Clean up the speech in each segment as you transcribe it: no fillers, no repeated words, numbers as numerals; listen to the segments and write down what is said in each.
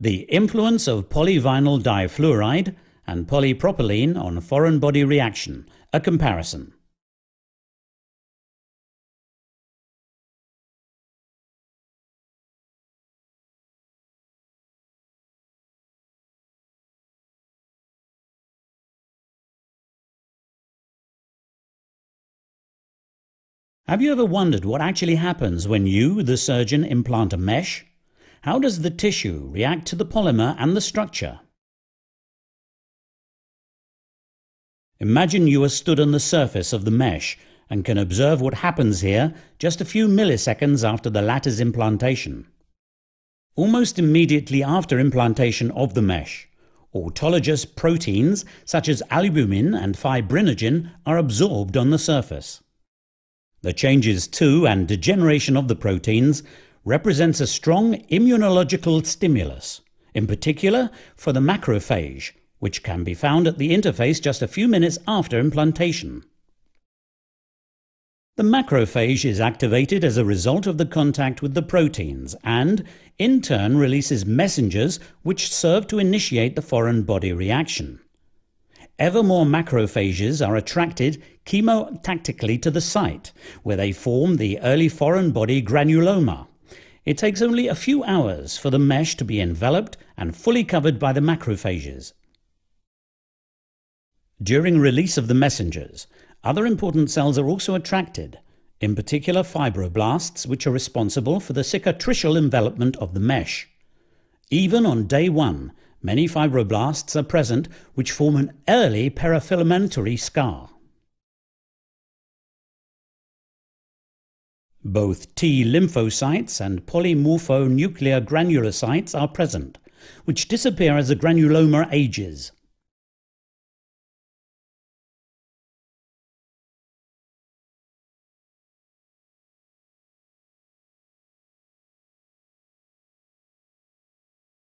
The influence of polyvinyl difluoride and polypropylene on foreign body reaction, a comparison. Have you ever wondered what actually happens when you, the surgeon, implant a mesh? How does the tissue react to the polymer and the structure? Imagine you are stood on the surface of the mesh and can observe what happens here just a few milliseconds after the latter's implantation. Almost immediately after implantation of the mesh, autologous proteins such as albumin and fibrinogen are absorbed on the surface. The changes to and degeneration of the proteins represents a strong immunological stimulus, in particular for the macrophage, which can be found at the interface just a few minutes after implantation. The macrophage is activated as a result of the contact with the proteins and, in turn, releases messengers which serve to initiate the foreign body reaction. Ever more macrophages are attracted chemotactically to the site, where they form the early foreign body granuloma. It takes only a few hours for the mesh to be enveloped and fully covered by the macrophages. During release of the messengers, other important cells are also attracted, in particular fibroblasts, which are responsible for the cicatricial envelopment of the mesh. Even on day 1, many fibroblasts are present which form an early parafilamentary scar. Both T lymphocytes and polymorphonuclear granulocytes are present, which disappear as the granuloma ages.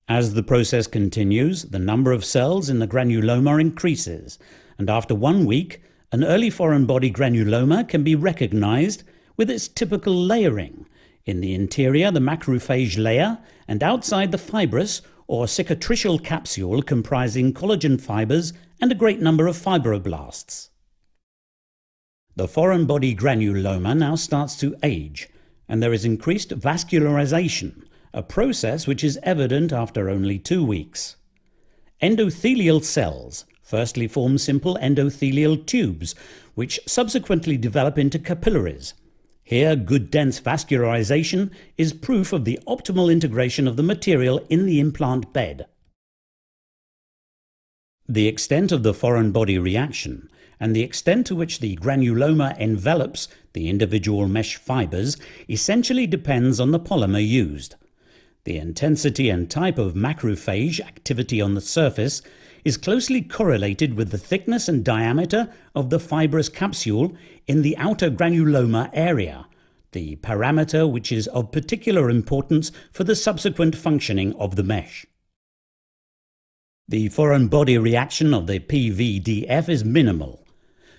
As the process continues, the number of cells in the granuloma increases, and after 1 week, an early foreign body granuloma can be recognized with its typical layering, in the interior the macrophage layer, and outside the fibrous or cicatricial capsule comprising collagen fibers and a great number of fibroblasts. The foreign body granuloma now starts to age, and there is increased vascularization, a process which is evident after only 2 weeks. Endothelial cells firstly form simple endothelial tubes, which subsequently develop into capillaries. Here, good dense vascularization is proof of the optimal integration of the material in the implant bed. The extent of the foreign body reaction and the extent to which the granuloma envelops the individual mesh fibers essentially depends on the polymer used. The intensity and type of macrophage activity on the surface is closely correlated with the thickness and diameter of the fibrous capsule in the outer granuloma area, the parameter which is of particular importance for the subsequent functioning of the mesh. The foreign body reaction of the PVDF is minimal.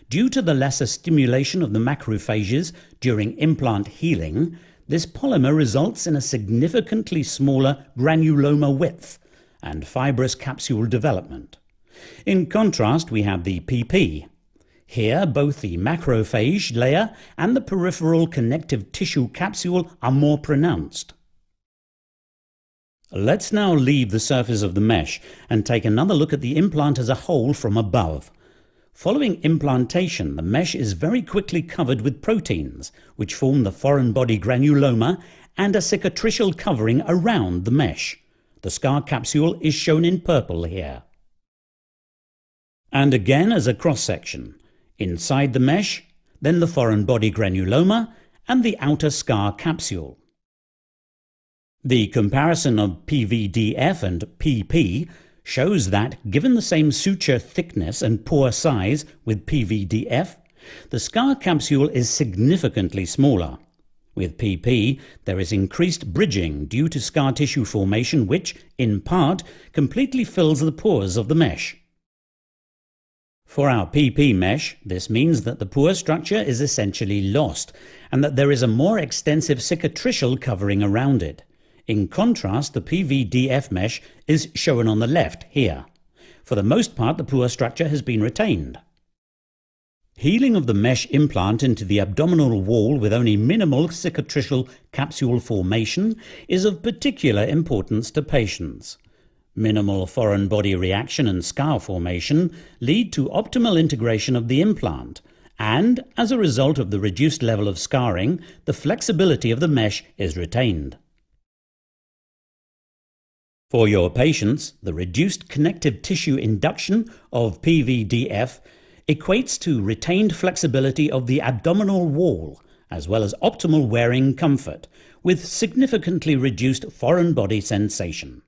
Due to the lesser stimulation of the macrophages during implant healing, this polymer results in a significantly smaller granuloma width and fibrous capsule development. In contrast, we have the PP. Here, both the macrophage layer and the peripheral connective tissue capsule are more pronounced. Let's now leave the surface of the mesh and take another look at the implant as a whole from above. Following implantation, the mesh is very quickly covered with proteins, which form the foreign body granuloma and a cicatricial covering around the mesh. The scar capsule is shown in purple here. And again as a cross-section, inside the mesh, then the foreign body granuloma and the outer scar capsule. The comparison of PVDF and PP shows that, given the same suture thickness and pore size with PVDF, the scar capsule is significantly smaller. With PP, there is increased bridging due to scar tissue formation which, in part, completely fills the pores of the mesh. For our PP mesh, this means that the pore structure is essentially lost and that there is a more extensive cicatricial covering around it. In contrast, the PVDF mesh is shown on the left here. For the most part, the poor structure has been retained. Healing of the mesh implant into the abdominal wall with only minimal cicatricial capsule formation is of particular importance to patients. Minimal foreign body reaction and scar formation lead to optimal integration of the implant, and as a result of the reduced level of scarring, the flexibility of the mesh is retained. For your patients, the reduced connective tissue induction of PVDF equates to retained flexibility of the abdominal wall, as well as optimal wearing comfort, with significantly reduced foreign body sensation.